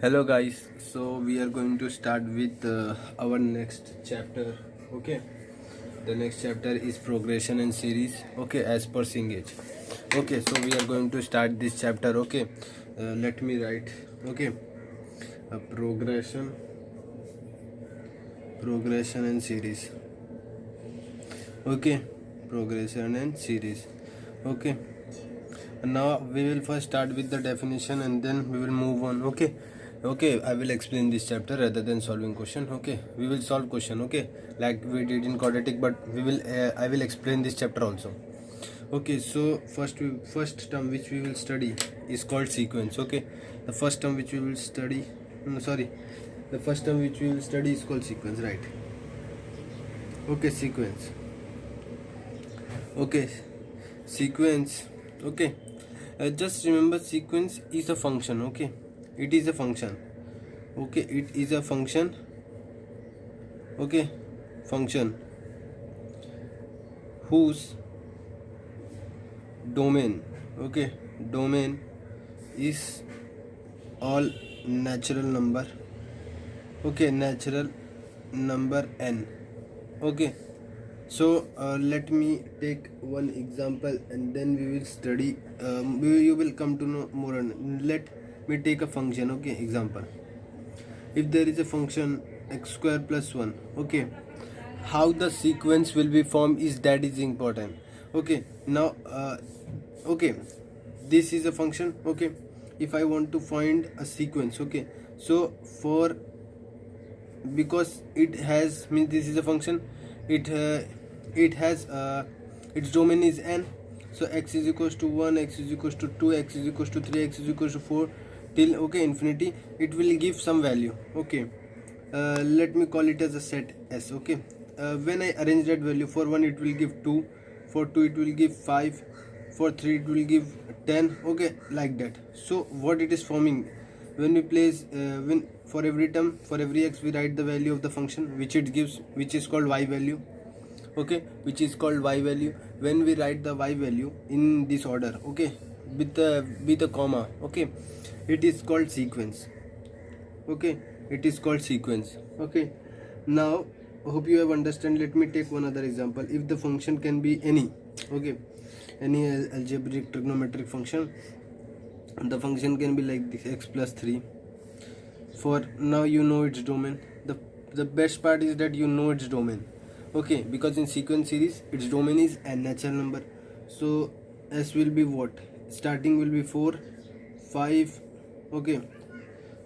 Hello guys, so we are going to start with our next chapter. Okay, the next chapter is progression and series. Okay, as per Singhage. Okay, so we are going to start this chapter. Okay, let me write. Okay, progression and series. Okay, progression and series. Okay, now we will first start with the definition and then we will move on. Okay, I will explain this chapter rather than solving question. Okay, we will solve question. Okay, like we did in quadratic, but I will explain this chapter also. Okay, so first term which we will study is called sequence. Okay, the first term which we will study, no, sorry, the first term which we will study is called sequence, right? Okay, sequence. Okay, sequence. Okay, just remember sequence is a function. Okay, it is a function. Okay, it is a function. Okay, function whose domain, okay, domain is all natural number. Okay, natural number n. Okay, so let me take one example and then we will study. You will come to know more on. Let me take a function. Okay, example. If there is a function x square plus 1, okay, how the sequence will be formed is important. Okay, now okay, this is a function. Okay, if I want to find a sequence, okay, so for, because it has, means this is a function, it has its domain is n, so x is equals to 1, x is equals to 2, x is equals to 3, x is equals to 4 till, okay, infinity. It will give some value. Okay, let me call it as a set S. Okay, when I arrange that value, for 1 it will give 2, for 2 it will give 5, for 3 it will give 10. Okay, like that. So what it is forming, when we place when for every term, for every x, we write the value of the function which it gives, which is called y value. Okay, which is called y value. When we write the y value in this order, okay, with a comma, okay, it is called sequence. Okay, it is called sequence. Okay, now hope you have understand. Let me take one other example. If the function can be any, okay, any algebraic trigonometric function, the function can be like this, x plus 3. For now you know its domain. The best part is that you know its domain. Okay, because in sequence series its domain is a natural number. So s will be what, starting will be 4, 5, okay,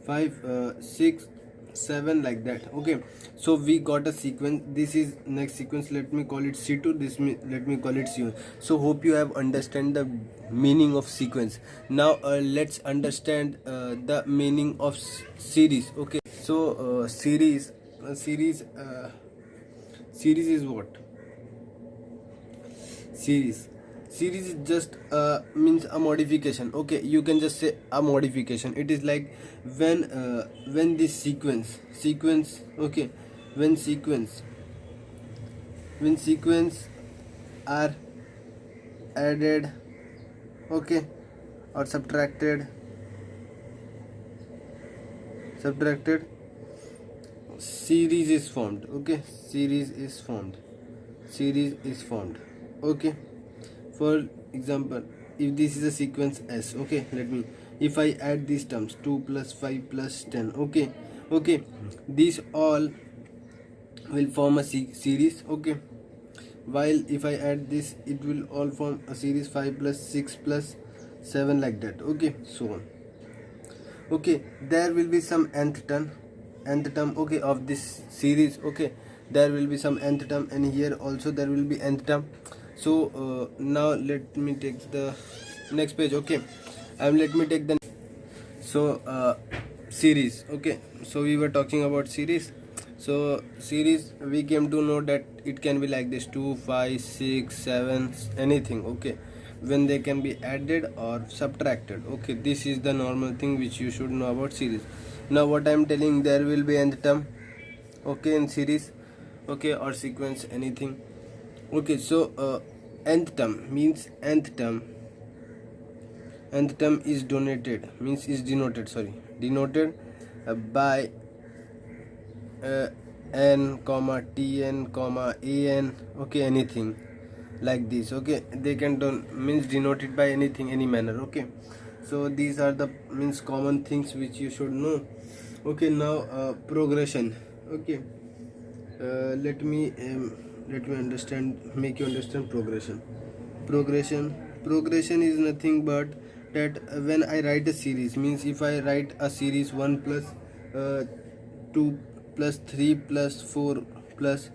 5, 6, 7, like that. Okay, so we got a sequence. This is next sequence. Let me call it C2. Let me call it C1. So hope you have understand the meaning of sequence. Now let's understand the meaning of series. Okay, so series is what? Series is just means a modification. Okay, you can just say a modification. It is like when this sequence, okay, when sequence are added, okay, or subtracted, series is formed. Okay, series is formed. Okay, for example, if this is a sequence S, okay, if I add these terms, 2 plus 5 plus 10, okay, these all will form a series. Okay, while if I add this, it will all form a series, 5 plus 6 plus 7, like that. Okay, so on. Okay, there will be some nth term, okay, of this series. Okay, there will be some nth term, and here also there will be nth term. So now let me take the next page. Okay, let me take the, so series. Okay, so we were talking about series. So series, we came to know that it can be like this, 2, 5, 6, 7, anything. Okay, when they can be added or subtracted. Okay, this is the normal thing which you should know about series. Now what I am telling, there will be nth term, okay, in series, okay, or sequence, anything. Okay, so nth term means nth term is denoted by n comma tn comma an, okay, anything like this, okay. They can means denote it by anything, any manner, okay. So these are the means common things which you should know, okay. Now progression, okay. Let me make you understand progression is nothing but that when I write a series, means if I write a series 1 plus 2 plus 3 plus 4 plus,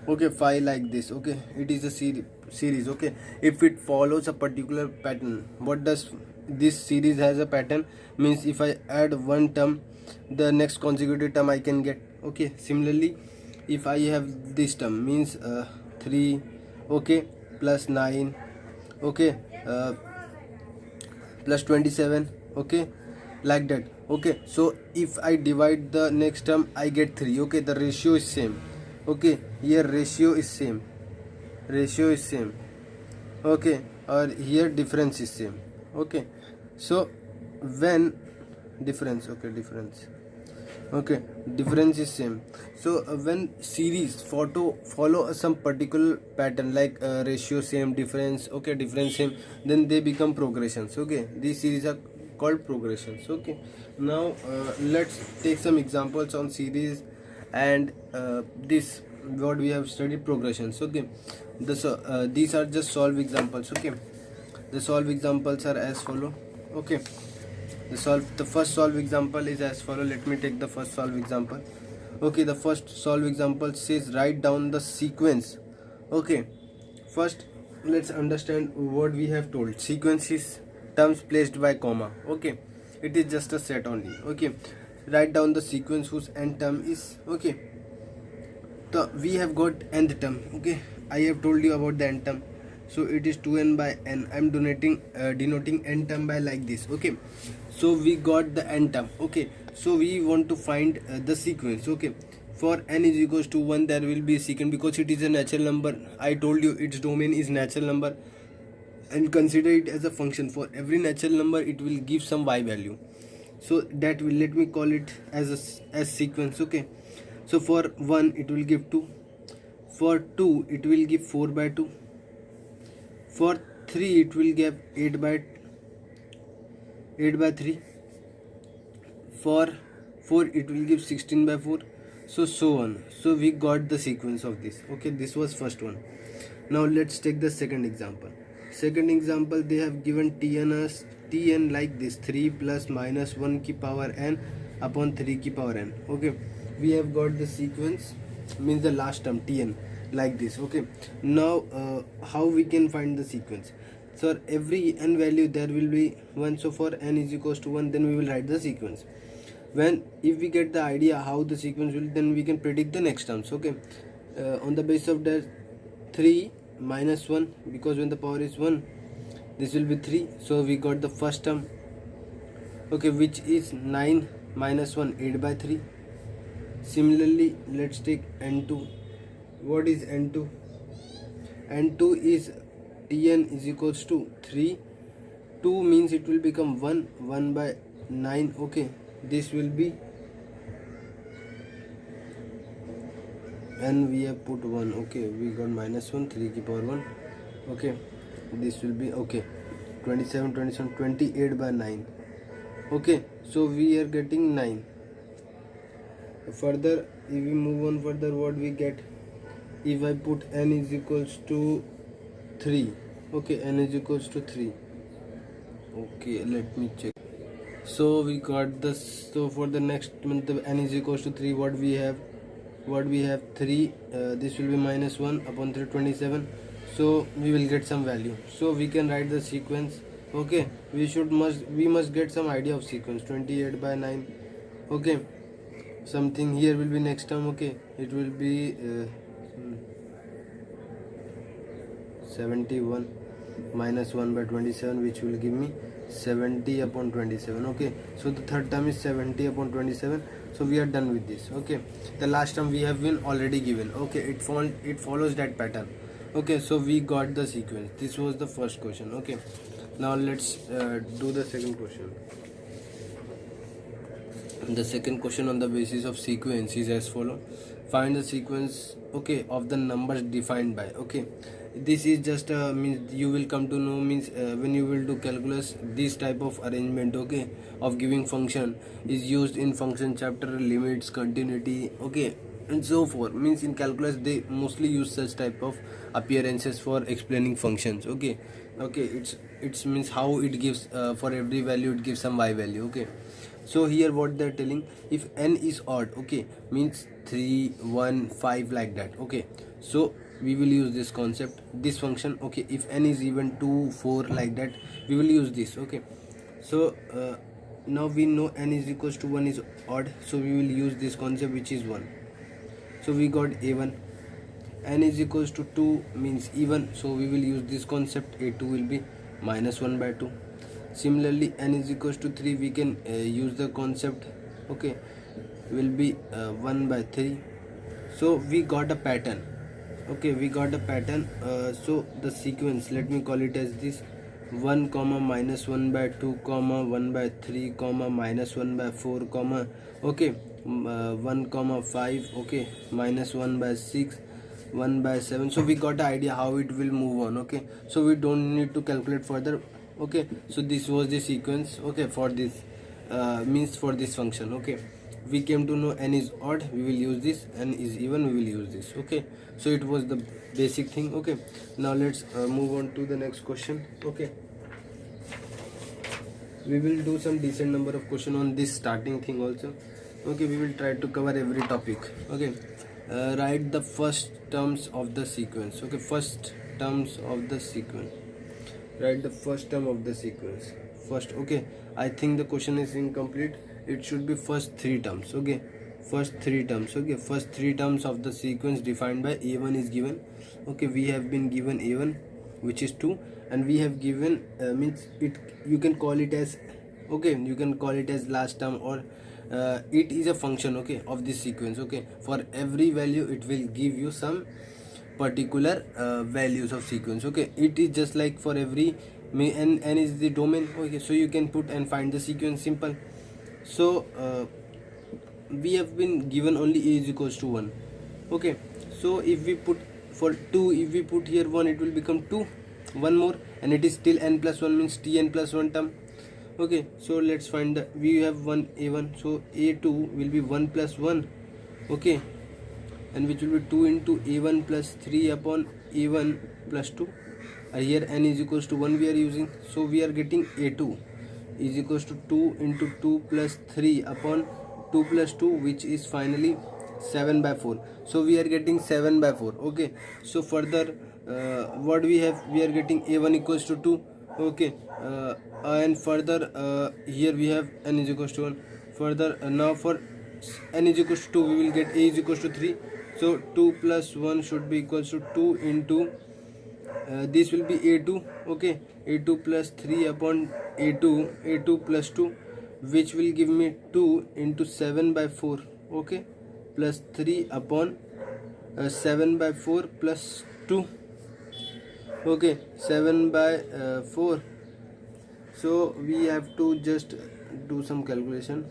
okay, 5 like this, okay, it is a series, okay. If it follows a particular pattern, what does this series has a pattern, means if I add one term, the next consecutive term I can get, okay. Similarly, if I have this term, means 3, okay, plus 9, okay, plus 27, okay, like that, okay. So if I divide the next term, I get 3, okay. The ratio is same, okay. Here ratio is same, okay, or here difference is same, okay. So when difference is same, so when series follow some particular pattern, like ratio same, difference, okay, difference same, then they become progressions, okay. These series are called progressions, okay. Now let's take some examples on series and this what we have studied, progressions, okay. These are just solve examples, okay. The solve examples are as follow, okay. The first solve example is as follow. Let me take the first solve example, okay. The first solve example says write down the sequence, okay. First let's understand what we have told. Sequence is terms placed by comma, okay. It is just a set only, okay. Write down the sequence whose end term is, okay. So we have got nth term, okay. I have told you about the end term, so it is 2n by n. I am denoting n term by like this, okay. So we got the n term, okay. So we want to find the sequence, okay. For n is equals to 1, there will be a sequence because it is a natural number. I told you its domain is natural number, and consider it as a function. For every natural number it will give some y value, so that will, let me call it as sequence, okay. So for 1 it will give 2, for 2 it will give 4 by 2, for 3 it will give 8 by 3, for 4 it will give 16 by 4, so on. So we got the sequence of this, okay. This was first one. Now let's take the second example. They have given tn like this, 3 plus minus 1 की power n upon 3 की power n, okay. We have got the sequence, means the last term tn like this, okay. Now how we can find the sequence? So every n value there will be 1, so for n is equals to 1, then we will write the sequence. If we get the idea how the sequence will, then we can predict the next terms, okay. On the basis of that, 3 minus 1, because when the power is 1, this will be 3, so we got the first term, okay, which is 9 minus 1, 8 by 3. Similarly, let's take n2. What is n2? N2 is tn is equals to 3, 2 means it will become 1 by 9, okay. This will be, and we have put 1, okay. We got minus 1, 3 की power 1, okay. This will be, okay, 28 by 9, okay. So we are getting 9. Further, if we move on further, what we get? If I put n is equals to 3, okay, n is equals to 3, okay. Let me check. So we got this. So for the next month, the n is equals to 3, what we have 3, this will be minus 1 upon 3, 27, so we will get some value. So we can write the sequence, okay. We must get some idea of sequence. 28 by 9, okay. Something here will be next term, okay. It will be 71 minus 1 by 27, which will give me 70 upon 27, okay. So the third term is 70 upon 27, so we are done with this, okay. The last term we have been already given, okay. It follows that pattern, okay. So we got the sequence. This was the first question, okay. Now let's do the second question. The second question on the basis of sequence is as follow. Find the sequence, okay, of the numbers defined by, okay. This is just means you will come to know means when you will do calculus, this type of arrangement, okay, of giving function is used in function chapter, limits, continuity, okay, and so forth. Means in calculus they mostly use such type of appearances for explaining functions, okay. It's means how it gives for every value it gives some y value, okay. So here what they're telling, if n is odd, okay, means 3 1 5 like that, okay. So we will use this concept, this function, okay. If n is even 2 4 like that, we will use this, okay. So now we know n is equals to 1 is odd, so we will use this concept which is 1. So we got a1. N is equals to 2 means even, so we will use this concept, a2 will be minus 1 by 2. Similarly n is equals to 3, we can use the concept, okay, will be 1 by 3. So we got a pattern, okay, we got a pattern. So the sequence, let me call it as this: 1 comma minus 1 by 2 comma 1 by 3 comma minus 1 by 4 comma, okay, 1 comma 5, okay, minus 1 by 6, 1 by 7. So we got the idea how it will move on, okay. So we don't need to calculate further, okay. So this was the sequence, okay, for this means for this function, okay. We came to know n is odd, we will use this, n is even, we will use this, okay. So it was the basic thing, okay. Now let's move on to the next question, okay. We will do some decent number of question on this starting thing also, okay. We will try to cover every topic, okay. Write the first terms of the sequence, okay. First terms of the sequence, write the first term of the sequence first, okay. I think the question is incomplete, it should be first three terms, okay. First three terms, okay. First three terms of the sequence defined by a1 is given, okay. We have been given a1 which is 2, and we have given means it, you can call it as, okay, you can call it as last term, or it is a function, okay, of this sequence, okay. For every value it will give you some particular values of sequence, okay. It is just like for every n is the domain, okay. So you can put and find the sequence, simple. So we have been given only a is equals to 1, okay. So if we put for 2, if we put here 1, it will become 2, 1 more, and it is still n plus 1 means tn plus 1 term, okay. So let's find the, we have one a1, so a2 will be 1 plus 1, okay, and which will be 2 into a1 plus 3 upon a1 plus 2. Here n is equals to 1 we are using, so we are getting a2 is equals to 2 into 2 plus 3 upon 2 plus 2, which is finally 7 by 4. So we are getting 7 by 4, okay. So further what we have, we are getting a1 equals to 2, okay. And further here we have n is equals to 1. Further now for n is equals to 2, we will get a is equals to 3. So 2 plus 1 should be equals to 2 into this will be a2, okay, a2 plus 3 upon a2 plus 2, which will give me 2 into 7 by 4, okay, plus 3 upon 7 by 4 plus 2, okay, 7 by 4. So we have to just do some calculation,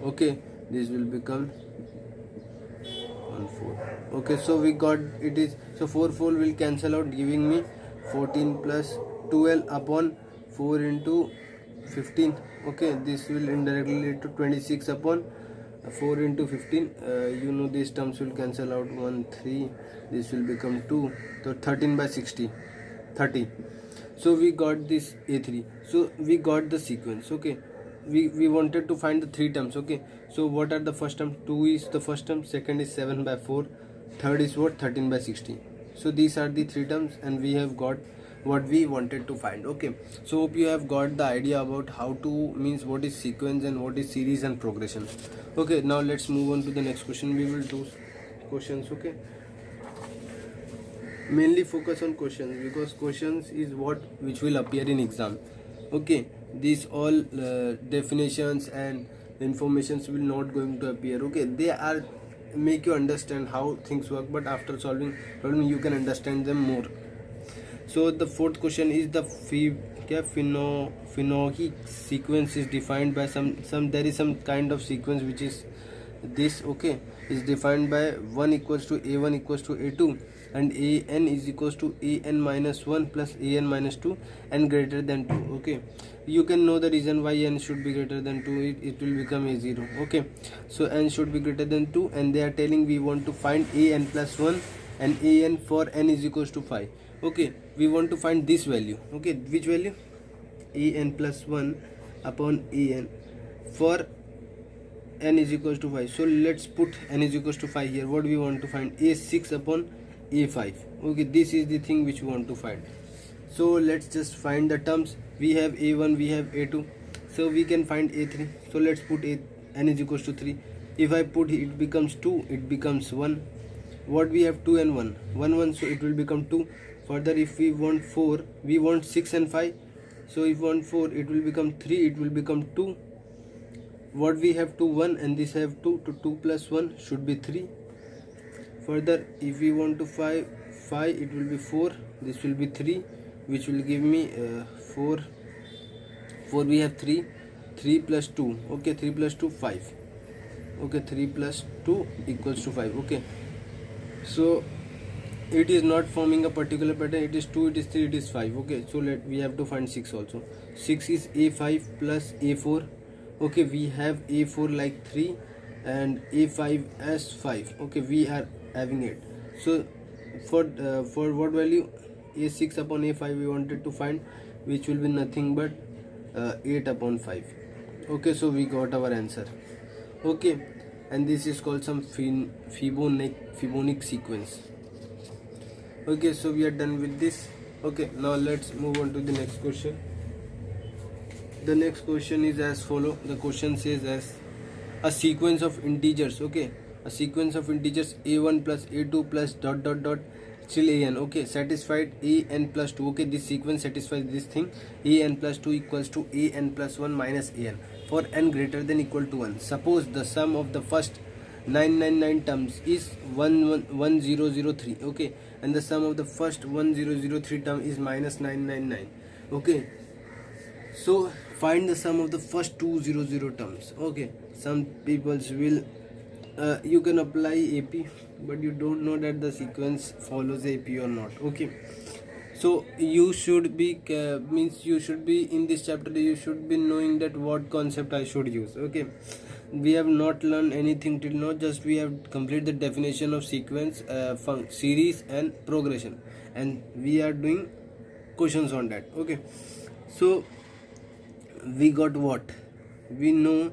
okay. This will become 1 4, okay. So we got, it is, so 4 will cancel out, giving me 14 plus 12 upon 4 into 15, okay. This will indirectly lead to 26 upon 4 into 15. You know these terms will cancel out, 1 3, this will become 2, so 13 by 60, 30. So we got this a3, so we got the sequence, okay. We wanted to find the three terms, okay. So what are the first term? 2 is the first term, second is 7 by 4, third is what, 13 by 60. So these are the three terms, and we have got what we wanted to find, okay. So hope you have got the idea about how to, means what is sequence and what is series and progression, okay. Now let's move on to the next question. We will do questions, okay. Mainly focus on questions, because questions is what which will appear in exam, okay. These all definitions and informations will not going to appear, okay. They are make you understand how things work, but after solving problem you can understand them more. So the fourth question is the क्या Finoic sequence is defined by some there is some kind of sequence which is this, okay, is defined by 1 equals to a1 equals to a2 and an is equals to an minus 1 plus an minus 2 and greater than 2. Okay, you can know the reason why n should be greater than 2. It will become a0. Okay, so n should be greater than 2 and they are telling we want to find an plus 1 and an for n is equals to 5. Okay, we want to find this value. Okay, which value? an plus 1 upon an for n is equals to 5. So let's put n is equals to 5 here. What we want to find? a6 upon a5. Okay, this is the thing which we want to find. So let's just find the terms. We have a1, we have a2, so we can find a3. So let's put n is equals to 3. If I put it becomes 2, it becomes 1. What we have? 2 and 1, 1, so it will become 2. Further, if we want 4, we want 6 and 5. So if we want 4, it will become 3, it will become 2. What we have? 2, 1 and this have 2, to 2 plus 1 should be 3. Further, if we want to 5, it will be 4, this will be 3, which will give me 4 we have 3 plus 2. Okay, 3 plus 2 5. Okay, 3 plus 2 equals to 5. Okay, so it is not forming a particular pattern. It is 2, it is 3, it is 5. Okay, so we have to find 6 also. 6 is a5 plus a4. Okay, we have a4 like 3 and a5 as 5. Okay, we are having it. So for what value? a6 upon a5 we wanted to find, which will be nothing but 8 upon 5. Okay, so we got our answer. Okay, and this is called some Fibonacci sequence. Okay, so we are done with this. Okay, now let's move on to the next question. The next question is as follow. The question says as a sequence of integers. Okay, a sequence of integers a1 plus a2 plus dot dot dot still an. Okay, satisfied an plus 2. Okay, this sequence satisfies this thing. An plus 2 equals to an plus 1 minus an for n greater than equal to 1. Suppose the sum of the first 999 terms is 1003. Okay, and the sum of the first 1003 term is minus 999. Okay, so find the sum of the first 200 terms. Okay, some people will you can apply AP, but you don't know that the sequence follows AP or not. Okay, so you should be you should be in this chapter, you should be knowing that what concept I should use. Okay, we have not learned anything till now, just we have completed the definition of sequence, series and progression, and we are doing questions on that. Okay, so we got what? We know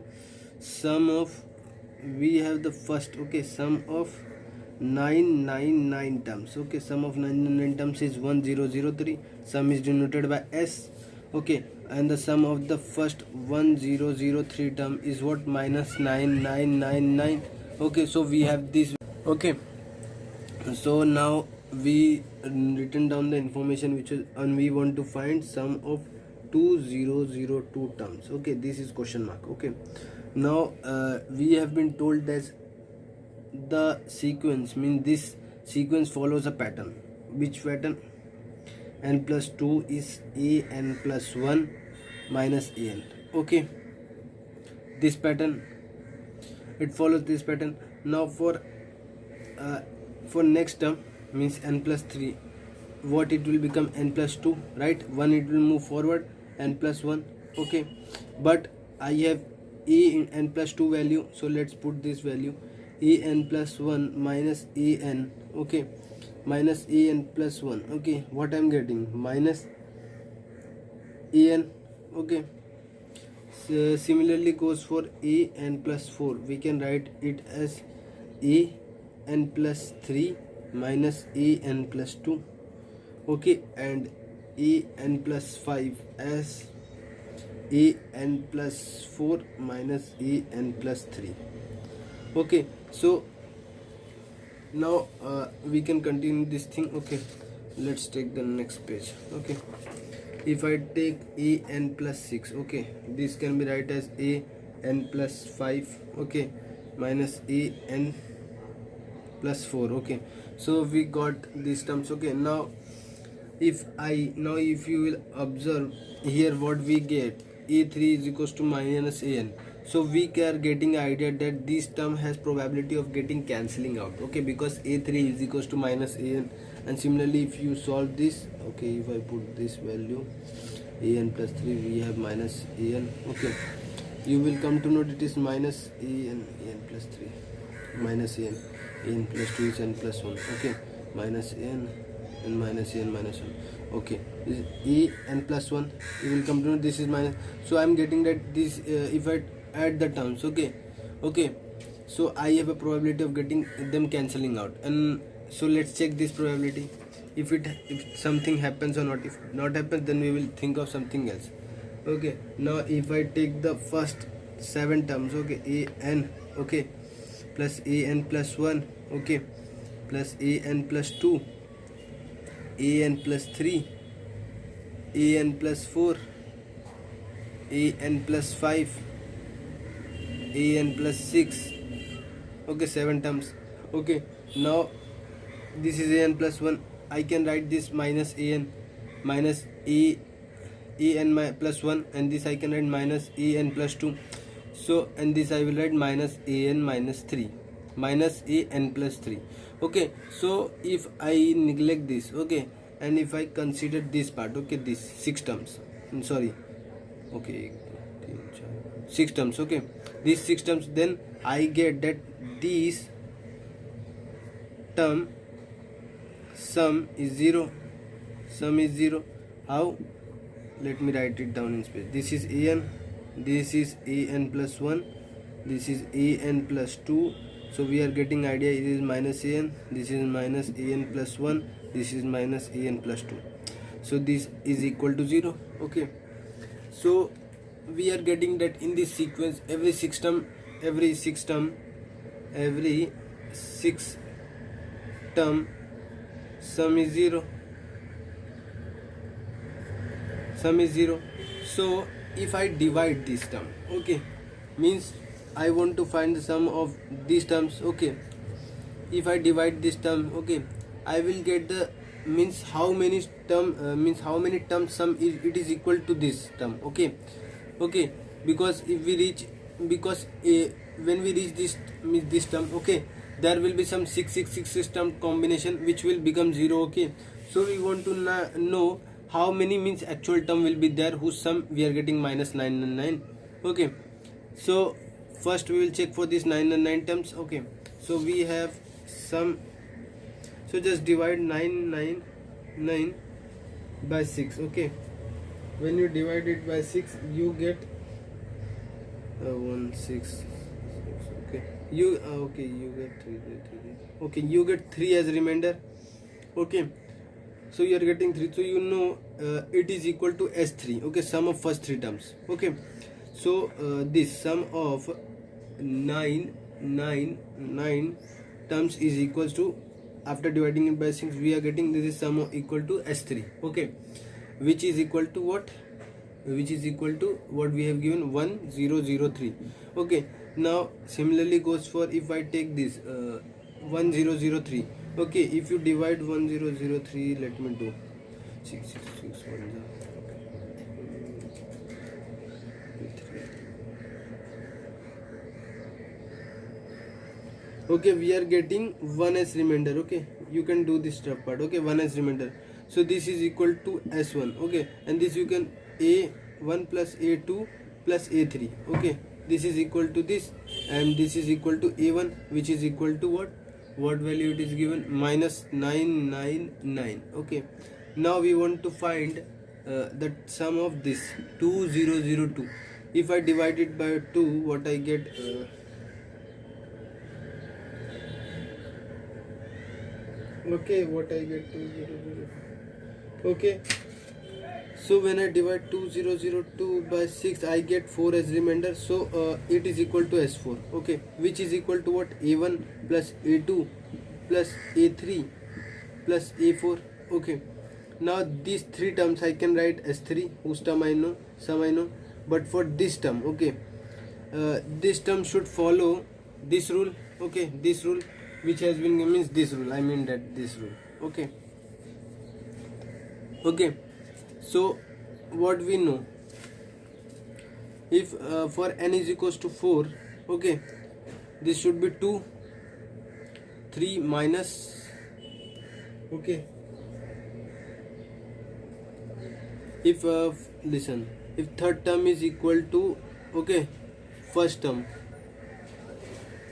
sum of, we have the first, okay, sum of 999 terms. Okay, sum of 999 terms is 1003. Sum is denoted by S. Okay, and the sum of the first 1003 term is what? Minus 9999. Okay, so we have this. Okay, so now we written down the information which is, and we want to find sum of 2002 terms. Okay, this is question mark. Okay, now we have been told that the sequence, means this sequence follows a pattern. Which pattern? n plus 2 is an plus 1 minus an. Okay, this pattern, it follows this pattern. Now for next term, means n plus 3, what it will become? N plus 2, right? 1 it will move forward, n plus 1. Okay, but I have a in n plus 2 value, so let's put this value an plus 1 minus an. Okay, minus an plus 1. Okay, what I'm getting? Minus an. Okay, so similarly goes for an plus 4. We can write it as an plus 3 minus an plus 2. Okay, and an plus 5 as an plus 4 minus an plus 3. Okay, so now we can continue this thing. Okay, let's take the next page. Okay, if I take an plus 6, okay, this can be write as an plus 5, okay, minus an plus 4. Okay, so we got these terms. Okay, now if you will observe here what we get, a3 is equals to minus an, so we are getting idea that this term has probability of getting cancelling out, okay, because a3 is equals to minus an. And similarly if you solve this, okay, if I put this value an plus 3, we have minus an, okay, you will come to know it is minus an plus 3 minus an plus 2 is n plus 1, okay, minus n and minus n minus 1, okay, this is n plus 1, you will come to know this is minus. So I am getting that this if I add the terms, okay, so I have a probability of getting them cancelling out. And so let's check this probability, if something happens or not. If not happens, then we will think of something else. Okay, now if I take the first 7 terms, okay, an, okay, plus an plus 1, okay, plus an plus 2, an plus 3, an plus 4, an plus 5, an plus 6, okay, 7 terms, okay. Now this is an plus 1, I can write this minus an minus an plus 1, and this I can write minus an plus 2. So and this I will write minus an minus 3, minus an plus 3, okay. So if I neglect this, okay, and if I consider this part, okay, this 6 terms, sorry, okay, 6 terms, okay, these 6 terms, then I get that this term sum is 0. How? Let me write it down in space. This is an, this is an plus 1, this is an plus 2. So we are getting idea, it is minus an, this is minus an plus 1, this is minus an plus 2. So this is equal to 0, okay. So we are getting that in this sequence every 6 term sum is 0. So if I divide this term, okay, means I want to find the sum of these terms, okay. If I divide this term, okay, I will get the means how many terms sum is it is equal to this term, okay, because if we reach, because when we reach this term, okay, there will be some 6 term combination which will become 0, okay. So we want to know how many means actual term will be there whose sum we are getting minus 999, okay. So first we will check for these 999 terms, okay. So we have some, so just divide 999 by 6, okay. When you divide it by 6, you get 1 6, okay, you get 3, okay, you get 3 as remainder, okay. So you are getting 3, so you know it is equal to S3, okay, sum of first 3 terms, okay. So this sum of 999 terms is equals to, after dividing it by 6, we are getting this is sum of equal to S3, okay, which is equal to what we have given, 1003, okay. Now similarly goes for, if I take this 1003, okay, if you divide 1003, let me do 6 okay, we are getting 1 as remainder, okay. You can do this step part, okay, 1 as remainder. So this is equal to S1, okay, and this you can A1 plus A2 plus A3, okay. This is equal to this, and this is equal to A1, which is equal to what value it is given, minus 999, okay. Now we want to find the sum of this 2002. If I divide it by 2, what I get, okay, what I get 2002, okay. So when I divide 2002 by 6, I get 4 as remainder. So it is equal to S4, okay, which is equal to what, A1 plus A2 plus A3 plus A4, okay. Now these 3 terms I can write S3, whose term I know, sum I know. But for this term, okay, this term should follow this rule, okay, this rule which has been, means this rule, I mean that this rule, okay. Okay, so what we know, if for n is equals to 4, okay, this should be 2 3 minus, okay, if listen, if third term is equal to, okay, first term,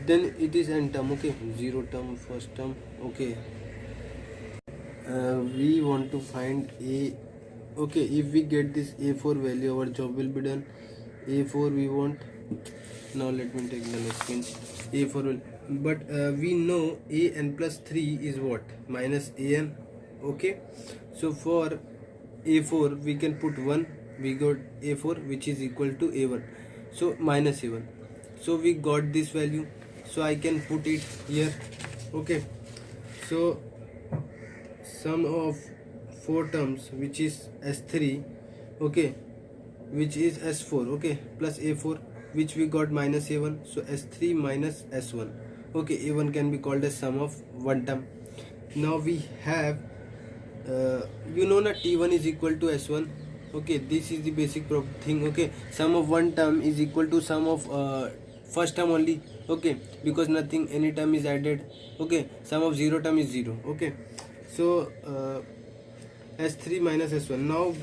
then it is n term, okay, 0 term, first term, okay. We want to find a, okay, if we get this a4 value, our job will be done. A4 we want. Now let me take the next pin. A4 will, but we know an plus 3 is what, minus an, okay. So for a4 we can put 1, we got a4 which is equal to a1, so minus a1. So we got this value, so I can put it here, okay. So sum of 4 terms, which is s3, okay, which is s4, okay, plus a4, which we got minus a1, so s3 minus s1, okay. A1 can be called as sum of one term. Now we have you know that t1 is equal to s1, okay. This is the basic thing, okay. Sum of one term is equal to sum of first term only, okay, because nothing, any term is added, okay. Sum of 0 term is 0, okay. So s3 minus s1. Now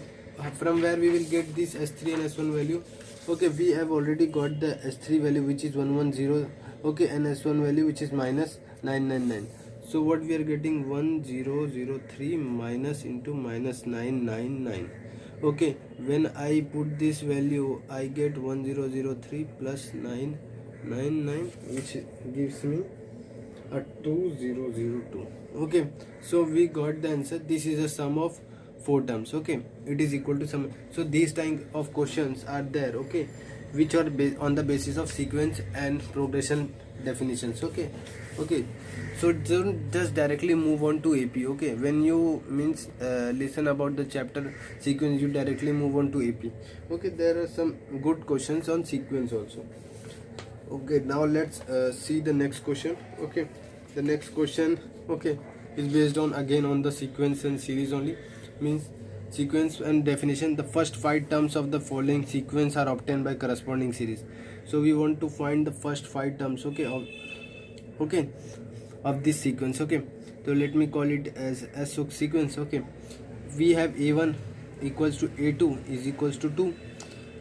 from where we will get this s3 and s1 value, okay. We have already got the s3 value, which is 110, okay, and s1 value, which is minus 999. So what we are getting, 1003 minus into minus 999, okay. When I put this value, I get 1003 plus 999, which gives me a 2002, okay. So we got the answer. This is a sum of 4 terms, okay. It is equal to sum. So these type of questions are there, okay, which are on the basis of sequence and progression definitions, okay. So don't just directly move on to AP, okay. When you means listen about the chapter sequence, you directly move on to AP, okay. There are some good questions on sequence also, okay. Now let's see the next question, okay. The next question, okay, is based on again on the sequence and series only. Means sequence and definition, the first 5 terms of the following sequence are obtained by corresponding series. So we want to find the first 5 terms, okay, of this sequence, okay. So let me call it as a sequence, okay. We have a1 equals to a2 is equals to 2.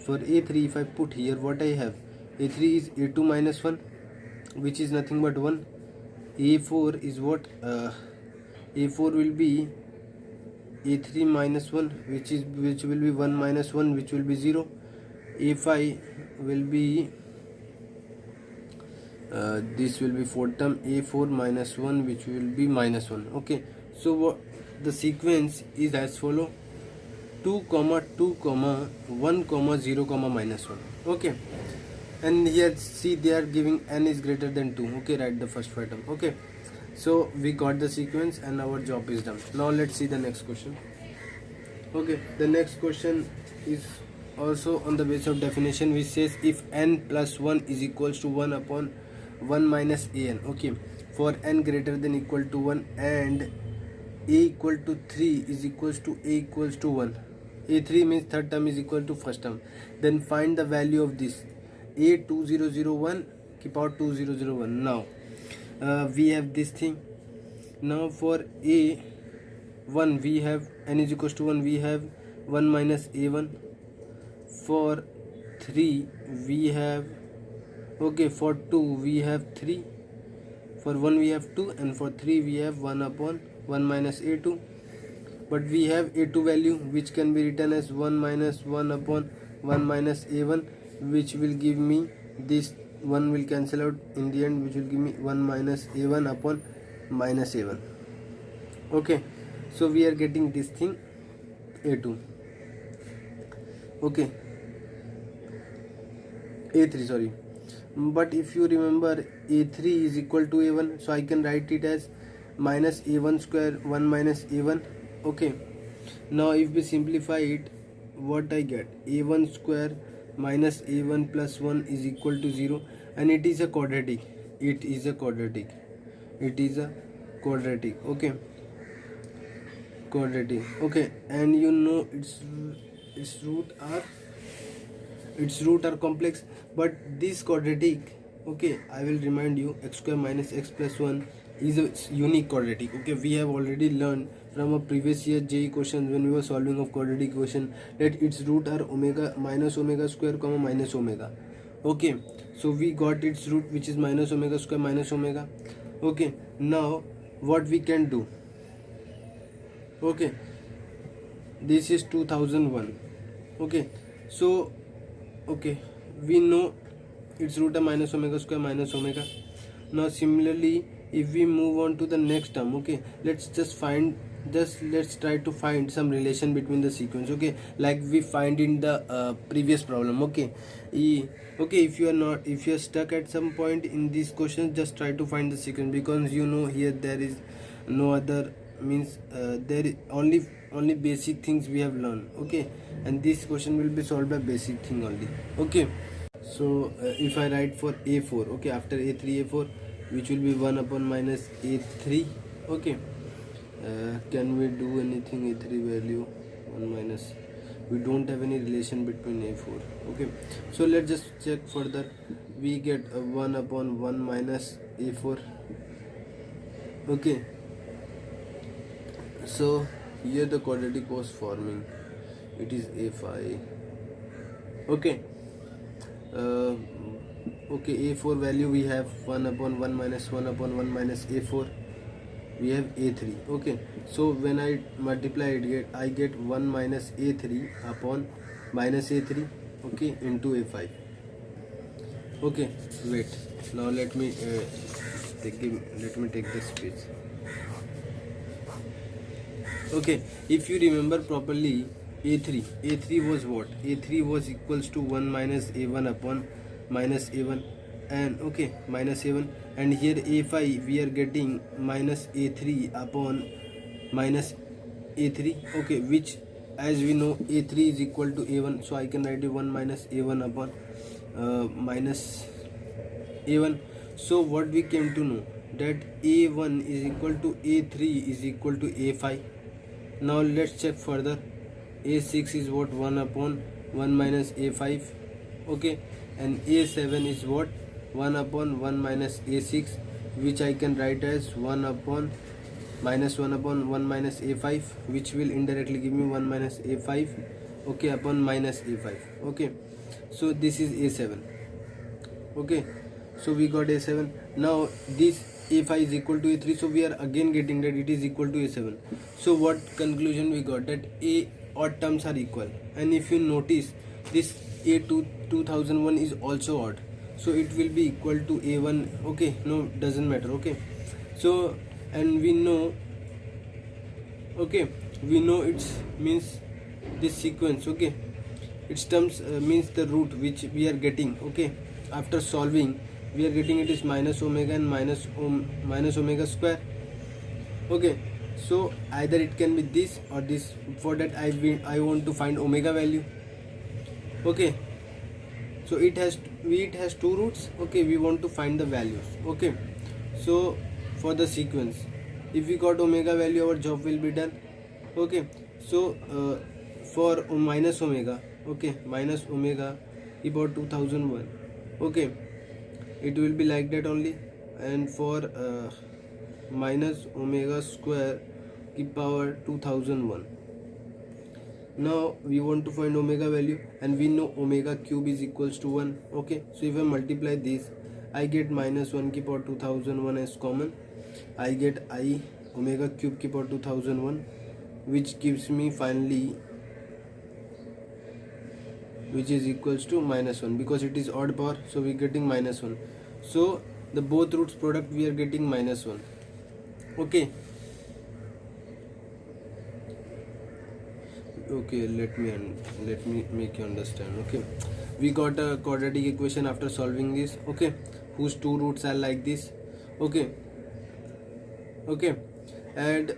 For a3, if I put here, what I have, a3 is a2 minus 1, which is nothing but 1. A4 is what, a4 will be a3 minus 1, which will be 1 minus 1, which will be 0. a5 will be this will be 4th term, a4 minus 1, which will be minus 1, okay. So what the sequence is as follow: 2 comma 2 comma 1 comma 0 comma minus 1, okay. And here see they are giving n is greater than 2, okay. Write the first 5 term, okay. So we got the sequence and our job is done. Now let's see the next question, okay. The next question is also on the basis of definition, which says if n plus 1 is equals to 1 upon 1 minus an, okay. For n greater than equal to 1 and a equal to 3 is equals to a equals to 1, a3 means third term is equal to first term, then find the value of this a2001, keep out 2001. Now we have this thing. Now for a1 we have n is equals to 1, we have 1 minus a1. For 3 we have, okay, for 2 we have 3, for 1 we have 2, and for 3 we have 1 upon 1 minus a2. But we have a2 value, which can be written as 1 minus 1 upon 1 minus a1, which will give me this 1 will cancel out in the end, which will give me 1 minus a1 upon minus a1, okay. So we are getting this thing a2, okay, a3, sorry. But if you remember, a3 is equal to a1, so I can write it as minus a1 square 1 minus a1, okay. Now if we simplify it, what I get, a1 square minus a1 plus 1 is equal to 0, and it is a quadratic, okay. quadratic. Okay, and you know its root are complex, but this quadratic, okay, I will remind you, x square minus x plus 1 is a unique quadratic. Okay, we have already learned from a previous year JEE question when we were solving of quadratic equation that its root are omega minus omega square comma minus omega. Okay, so we got its root, which is minus omega square minus omega. Okay, now what we can do, okay, this is 2001. Okay, so okay, we know its root of minus omega square minus omega. Now similarly, if we move on to the next term, okay, let's try to find some relation between the sequence, okay, like we find in the previous problem. Okay, okay, if you are stuck at some point in this question, just try to find the sequence, because you know here there is no other means, there is only basic things we have learned. Okay, and this question will be solved by basic thing only. Okay, so if I write for a4, okay, after a3 a4, which will be 1 upon minus a3. Okay, can we do anything? A3 value 1 minus, we don't have any relation between a4. Okay, so let's just check further. We get 1 upon 1 minus a4. Okay, so here the quadratic was forming, it is a5. Okay, okay, a4 value we have 1 upon 1 minus 1 upon 1 minus a4, we have a3. Okay, so when I multiply it, I get 1 minus a3 upon minus a3, okay, into a5. Okay, wait, now let me take this page. Okay, if you remember properly, a3 was what? A3 was equals to 1 minus a1 upon minus a1, and okay, minus a1, and here a5 we are getting minus a3 upon minus a3. Okay, which, as we know, a3 is equal to a1, so I can write it 1 minus a1 upon minus a1. So what we came to know, that a1 is equal to a3 is equal to a5. Now let's check further. a6 is what? 1 upon 1 minus a5. Okay, and a7 is what? 1 upon 1 minus a6, which I can write as 1 upon 1 minus a5, which will indirectly give me 1 minus a5, okay, upon minus a5. Okay, so this is a7. Okay, so we got a7. Now this a5 is equal to a3, so we are again getting that it is equal to a7. So what conclusion we got? That a odd terms are equal, and if you notice, this a2 2001 is also odd, so it will be equal to a1. Okay, no, doesn't matter. Okay, so, and we know, okay, we know it's means this sequence. Okay, its terms means the root which we are getting. Okay, after solving, we are getting it is minus omega and minus omega square. Okay, so either it can be this or this. For that I want to find omega value. Okay, so it has two roots. Okay, we want to find the values. Okay, so for the sequence, if we got omega value, our job will be done. Okay, so for minus omega, okay, minus omega about 2001. Okay, it will be like that only. And for minus omega square की power 2001. Now we want to find omega value, and we know omega cube is equals to 1. Okay, so if I multiply this, I get minus 1 की power 2001 as common. I get I omega cube की power 2001, which gives me finally, which is equals to minus 1, because it is odd power, so we are getting minus 1. So the both roots product we are getting minus 1. Okay, okay, let me make you understand. Okay, we got a quadratic equation after solving this. Okay, whose two roots are like this. Okay, okay, and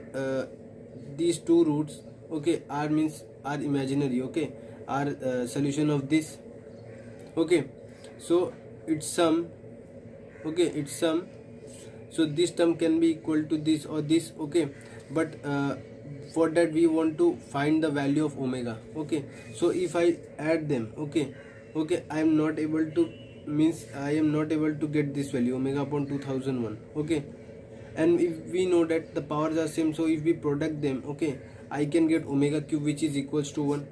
these two roots, okay, are imaginary. Okay, are solution of this. Okay, so its sum, okay, its sum, so this term can be equal to this or this. Okay, but for that we want to find the value of omega. Okay, so if I add them, okay, I am not able to, means I am not able to get this value omega upon 2001. Okay, and if we know that the powers are same, so if we product them, okay, I can get omega cube which is equals to 1.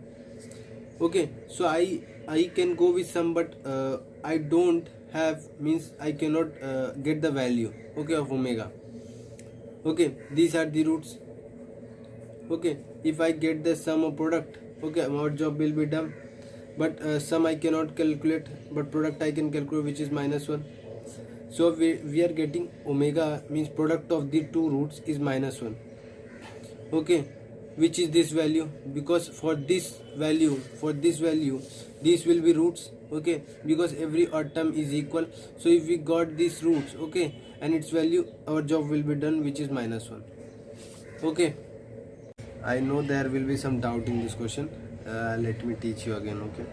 Okay, so I can go with some, but I don't have, means I cannot get the value, okay, of omega. Okay, these are the roots. Okay, if I get the sum of product, okay, our job will be done. But sum I cannot calculate, but product I can calculate, which is -1. So we are getting omega, means product of the two roots is -1. Okay, which is this value, because for this value these will be roots. Okay, because every odd term is equal. So if we got these roots, okay, and its value, our job will be done, which is -1. Okay, I know there will be some doubt in this question. Let me teach you again. Okay,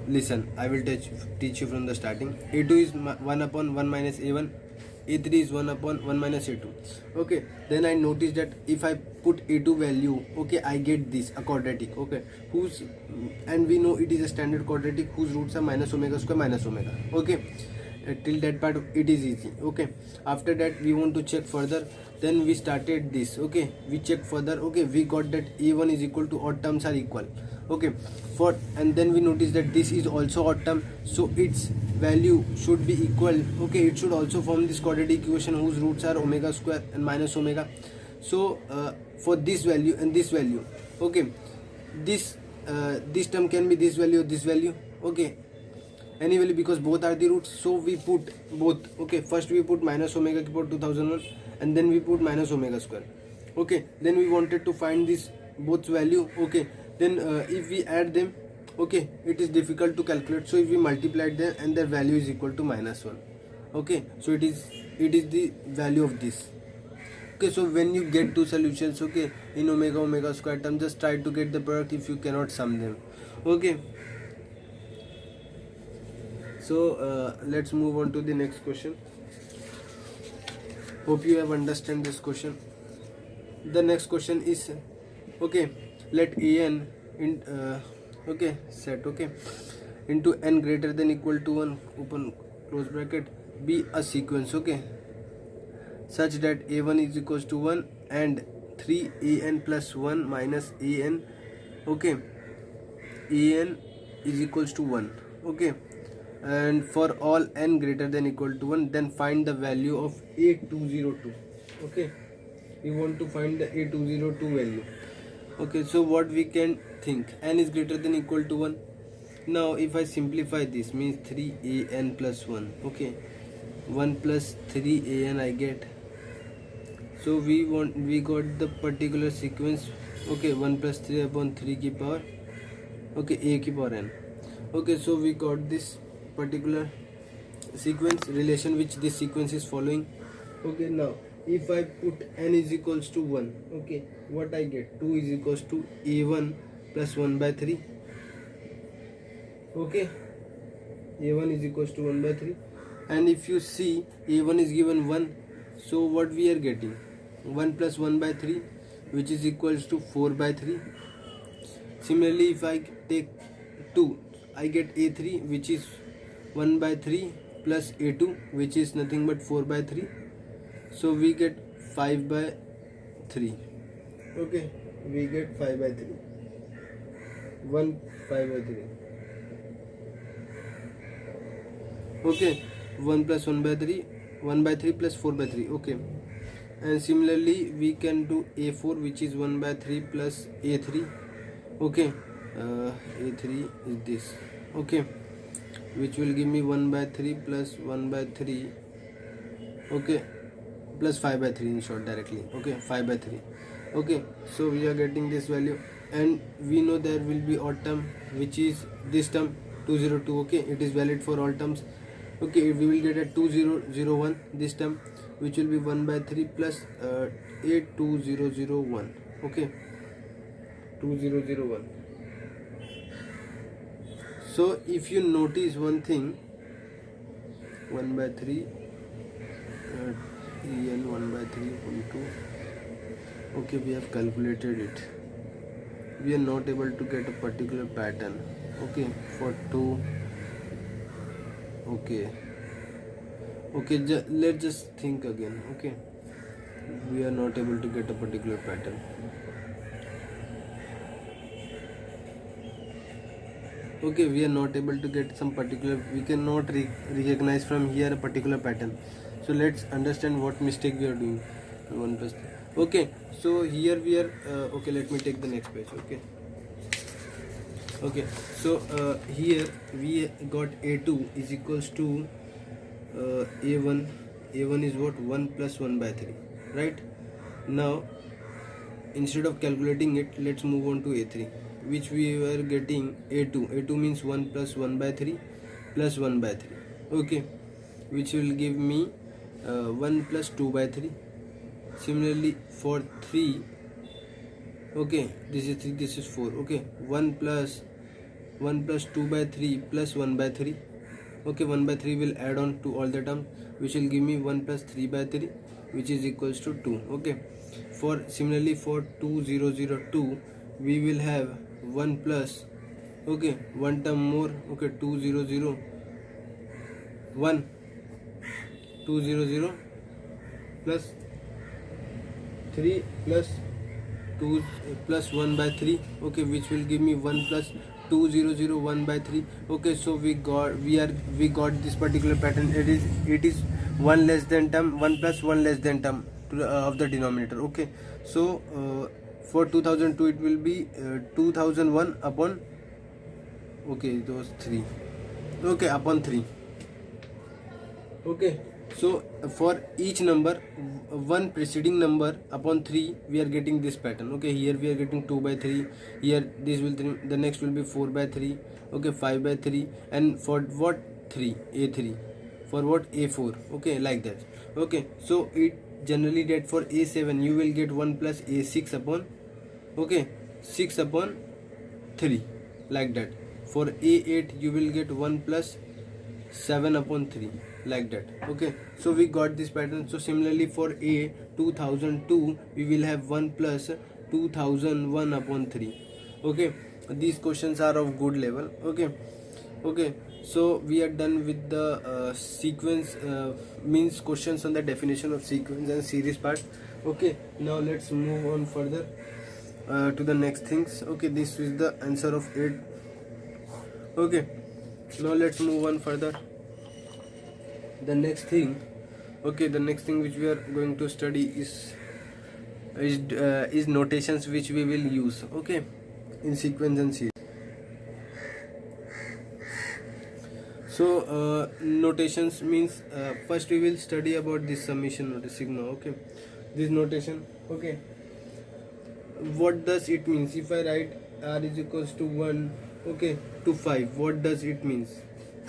listen, I will teach you from the starting. A2 is 1 upon 1 minus a1. A3 is 1 upon 1 minus a2. Okay, then I noticed that if I put a2 value, okay, I get this, a quadratic. Okay, whose, and we know it is a standard quadratic whose roots are minus omega square minus omega. Okay, till that part it is easy. Okay, after that we want to check further. Then we started this. Okay, we check further. Okay, we got that a1 is equal to odd terms are equal. Okay, for, and then we notice that this is also odd term, so its value should be equal. Okay, it should also form this quadratic equation whose roots are omega square and minus omega. So for this value and this value, okay, this term can be this value or this value. Okay, any value, because both are the roots, so we put both. Okay, first we put minus omega cube 2001, and then we put minus omega square. Okay, then we wanted to find this both value. Okay, then if we add them, okay, it is difficult to calculate, so if we multiply them and their value is equal to -1. Okay, so it is the value of this. Okay, so when you get two solutions, okay, in omega square term, just try to get the product if you cannot sum them. Okay, so let's move on to the next question. Hope you have understand this question. The next question is, okay, let an in okay, set, okay, into n greater than equal to 1 open close bracket be a sequence, okay, such that a1 is equals to 1 and 3an plus 1 minus an, okay, an is equals to 1. Okay, and for all n greater than equal to 1, then find the value of a202. Okay, we want to find the a202 value. Okay, so what we can think, n is greater than equal to 1. Now if I simplify this, means 3an plus 1. Okay, 1 plus 3an I get. So we got the particular sequence. Okay, 1 plus 3 upon 3 ki power, okay, a ki power n. Okay, so we got this particular sequence relation which this sequence is following. Okay, now if I put n is equals to 1, okay, what I get, 2 is equals to a1 plus 1 by 3. Okay, a1 is equals to 1 by 3, and if you see a1 is given 1, so what we are getting, 1 plus 1 by 3, which is equals to 4 by 3. Similarly, if I take 2, I get a3, which is 1 by 3 plus a2, which is nothing but 4 by 3. So we get 5 by 3. Okay, we get 5 by 3. 1 5 by 3. Okay, 1 plus 1 by 3, 1 by 3 plus 4 by 3. Okay, and similarly we can do a4, which is 1 by 3 plus a3. Okay, a3 is this. Okay, which will give me 1 by 3 plus 1 by 3. Okay, plus 5 by 3 in short directly. Okay, 5 by 3. Okay, so we are getting this value, and we know there will be odd term, which is this term 202. Okay, it is valid for all terms. Okay, we will get a 2001 this term, which will be 1 by 3 plus a2001. Okay, 2001. So if you notice one thing, 1 by 3 en 1 by 3 into Okay, we have calculated it. We are not able to get a particular pattern. Okay, for 2. Okay, let's just think again. Okay, we are not able to get a particular pattern. Okay, we are not able to get some particular, we cannot recognize from here a particular pattern. So let's understand what mistake we are doing. 1 plus 3. Okay, so here we are okay, let me take the next page. Okay, so here we got a2 is equals to a1. A1 is what? 1 plus 1 by 3, right? Now instead of calculating it, let's move on to a3, which we were getting a2. A2 means 1 plus 1 by 3 plus 1 by 3. Okay, which will give me 1 plus 2 by 3. Similarly for 3, okay, this is 3, this is 4. Okay, 1 plus 2 by 3 plus 1 by 3. Okay, 1 by 3 will add on to all the terms, which will give me 1 plus 3 by 3, which is equals to 2. Okay, for similarly for 2002 we will have 1 plus, okay, one term more. Okay, 2001 200 plus 3 plus 2 plus 1 by 3. Okay, which will give me 1 plus 2001 by 3. Okay, so we got this particular pattern. It is 1 less than term, 1 plus 1 less than term of the denominator. Okay, so for 2002 it will be 2001 upon, okay, those 3, okay, upon 3. Okay, so for each number, one preceding number upon 3, we are getting this pattern. Okay, here we are getting 2 by 3, here this will the next will be 4 by 3. Okay, 5 by 3, and for what? 3, a3, for what? a4. Okay, like that. Okay, so it generally that for a7 you will get 1 plus a6 upon, okay, 6 upon 3, like that. For a8 you will get 1 plus 7 upon 3, like that. Okay, so we got this pattern. So similarly for a 2002 we will have 1 plus 2001 upon 3. Okay, these questions are of good level. Okay, so we are done with the sequence, means questions on the definition of sequence and series part. Okay, now let's move on further to the next things. Okay, this is the answer of it. Okay, now let's move on further. The next thing, okay, the next thing which we are going to study is notations which we will use, okay, in sequence and series. So notations means first we will study about this summation notation, sigma. Okay, this notation. Okay, what does it means? If I write r is equals to 1, okay, to 5, what does it means?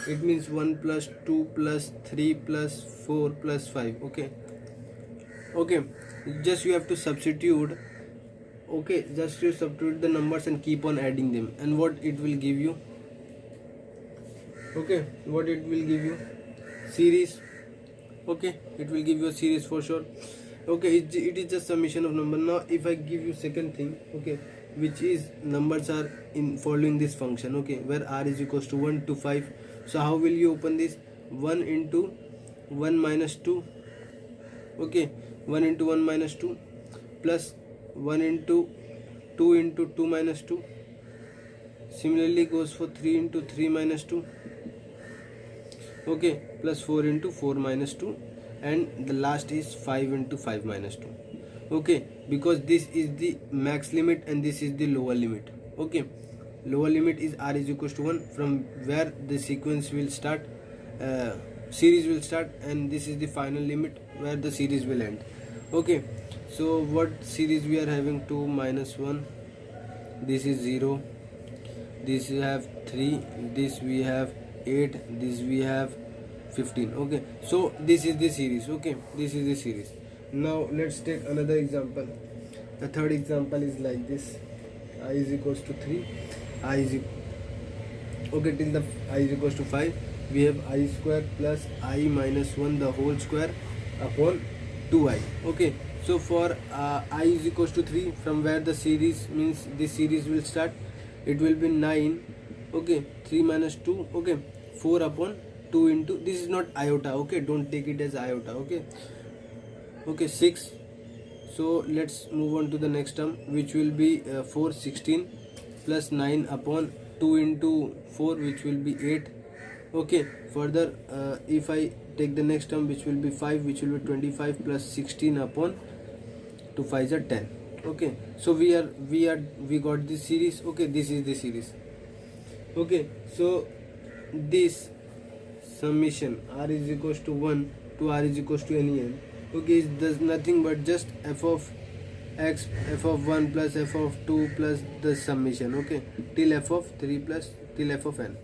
It means 1 plus 2 plus 3 plus 4 plus 5. Okay, just you have to substitute. Okay, just you substitute the numbers and keep on adding them, and what it will give you? Okay, what it will give you? Series. Okay, it will give you a series for sure. Okay, it is just summation of number. Now if I give you second thing, okay, which is numbers are in following this function, okay, where r is equals to 1 to 5. So how will you open this? 1 into 1 minus 2. Okay, 1 into 1 minus 2 plus 1 into 2 minus 2. Similarly goes for 3 into 3 minus 2. Okay, plus 4 into 4 minus 2, and the last is 5 into 5 minus 2. Okay, because this is the max limit and this is the lower limit. Okay, lower limit is r is equals to 1, from where the sequence will start, series will start, and this is the final limit where the series will end. Okay, so what series we are having? 2 minus 1, this is 0, this we have 3, this we have 8, this we have 15. Okay, so this is the series. Okay, this is the series. Now let's take another example. The third example is like this: I is equals to 3, I is okay, till the I is equals to 5, we have I square plus I minus 1 the whole square upon 2i. Okay, So for I is equals to 3, from where the series means this series will start, it will be 9, okay, 3 minus 2, okay, 4 upon 2 into, this is not iota, okay, don't take it as iota, okay, okay, 6. So let's move on to the next term, which will be 4, 16 plus 9 upon 2 into 4, which will be 8, okay. Further, if I take the next term, which will be 5, which will be 25 plus 16 upon 2 5 are 10, okay. So we got this series, okay, this is the series, okay. So this summation r is equals to 1 to r is equals to any n, okay, is does nothing but just f of x, f of 1 plus f of 2 plus the summation, okay, till f of 3 plus till f of n,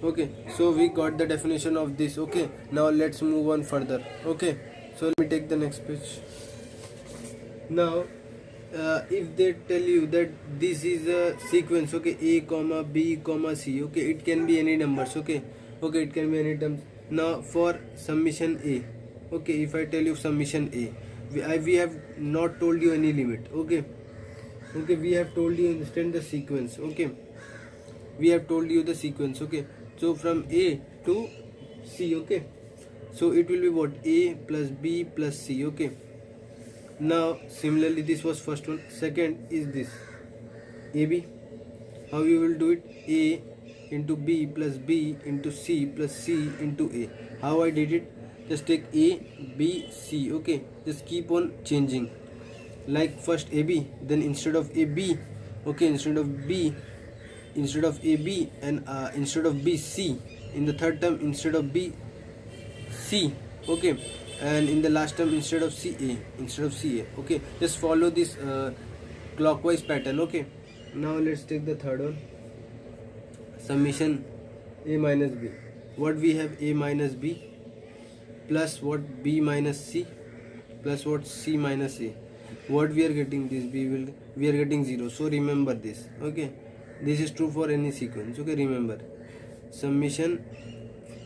okay. So we got the definition of this, okay. Now let's move on further, okay. So let me take the next page. Now if they tell you that this is a sequence, okay, a comma b comma c, okay, it can be any numbers, okay, okay, it can be any terms. Now for summation a, okay, if I tell you summation a, we have not told you any limit, okay, okay, we have told you understand the sequence, okay, we have told you the sequence, okay. So from a to c, okay, so it will be what, a plus b plus c, okay. Now similarly, this was first one. Second is this AB. How you will do it? A into B plus B into C plus C into A. How I did it? Just take A, B, C. Okay. Just keep on changing. Like first AB, then instead of AB, okay, instead of AB and instead of B, C. In the third term, instead of B, C, okay, and in the last term instead of CA, okay. Just follow this clockwise pattern, okay. Now let's take the third one, summation a minus b. What we have, a minus b plus what, b minus c plus what, c minus a. What we are getting, this we are getting 0. So remember this, okay. This is true for any sequence, okay. Remember, summation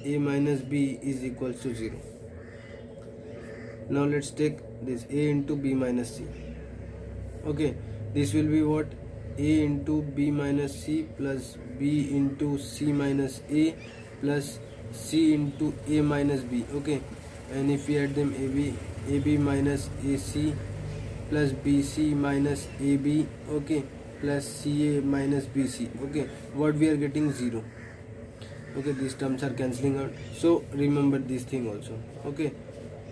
a minus b is equals to 0. Now let's take this a into b minus c, okay. This will be what, a into b minus c plus b into c minus a plus c into a minus b, okay. And if we add them, ab minus ac plus bc minus ab, okay, plus ca minus bc, okay. What we are getting, 0, okay. These terms are cancelling out. So remember this thing also, okay,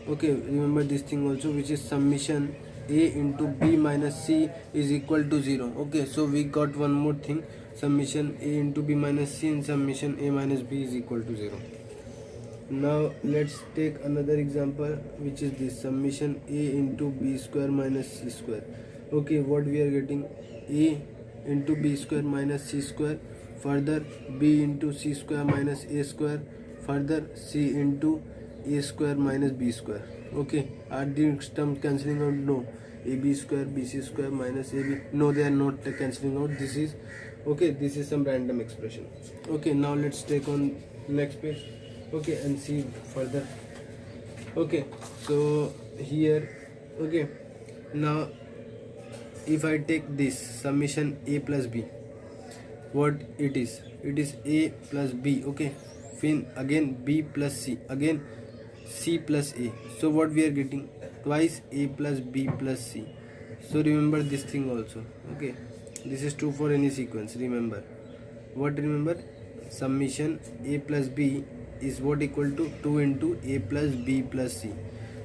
okay. Remember this thing also, which is summation a into b minus c is equal to 0, okay. So we got one more thing, summation a into b minus c and summation a minus b is equal to 0. Now let's take another example, which is this summation a into b square minus c square, okay. What we are getting, a into b square minus c square, further b into c square minus a square, further c into a square minus b square, okay. Are these terms cancelling out? No. ab square bc square minus ab, no, they are not cancelling out. This is, okay, this is some random expression, okay. Now let's take on next page, okay, and see further, okay. So here, okay, now if I take this summation a plus b, what it is a plus b, okay. Then again b plus c, again c plus a. So what we are getting, twice a plus b plus c. So remember this thing also, okay. This is true for any sequence. Remember what, remember summation a plus b is what, equal to 2 into a plus b plus c,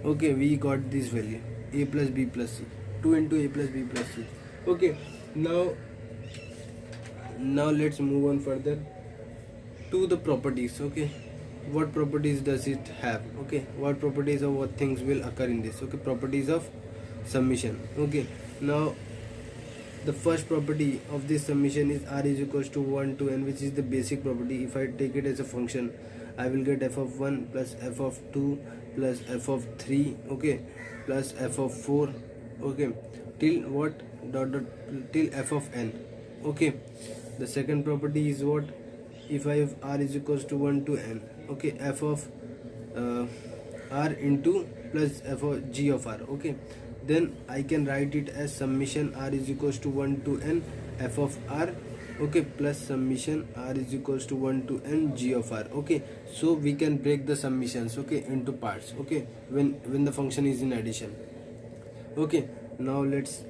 okay. We got this value, a plus b plus c, 2 into a plus b plus c, okay. Now let's move on further to the properties, okay. What properties does it have, okay. What properties or what things will occur in this, okay. Properties of summation, okay. Now the first property of this summation is r is equals to 1 to n, which is the basic property. If I take it as a function, I will get f of 1 plus f of 2 plus f of 3, okay, plus f of 4, okay, till what, till f of n, okay. The second property is what, if I have r is equals to 1 to n, okay, f of r into plus f of g of r. Okay, then I can write it as summation r is equals to 1 to n f of r, okay, plus summation r is equals to 1 to n g of r. Okay, so we can break the summations, okay, into parts, okay, when the function is in addition. Okay, now let's